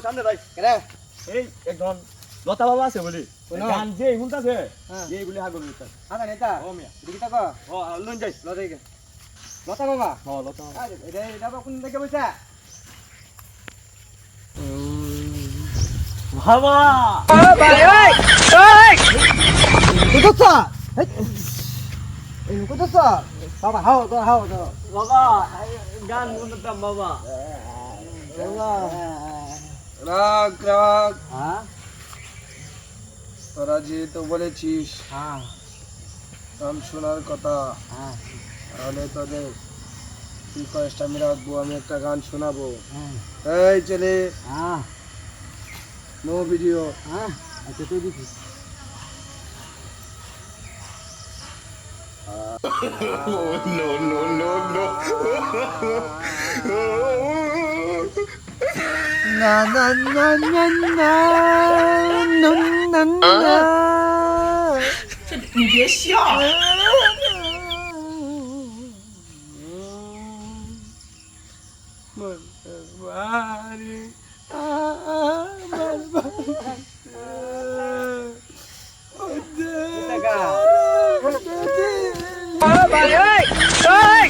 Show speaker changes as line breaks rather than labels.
সামনে যাই
রে
এই একজন লতা বাবা আছে বলি গান যে শুনতাছে এই বলি হাগল লতা
আদা নেতা
ও মিয়া
দিকিটা কো
ও লন যাই
লতাইকে লতা বাবা
ও লতা
আরে এটা কোন দিকে বসা
বাবা
ভাই ওই ওই কত এই কত বাবা হাও তো
বাবা গান শুনতাম বাবা
বাবা
রাগ রাগ
হ্যাঁ
তোরা যেহেতু বলেছিস
হ্যাঁ
গান শোনার কথা
হ্যাঁ
তাহলে তোদের রিকোয়েস্ট আমি রাখবো, আমি একটা গান শোনাবো।
হ্যাঁ
এই ছেলে,
হ্যাঁ
নো ভিডিও।
হ্যাঁ আচ্ছা তুই দেখি
না না না না না না না না
你别笑。
ভাই ওই ওই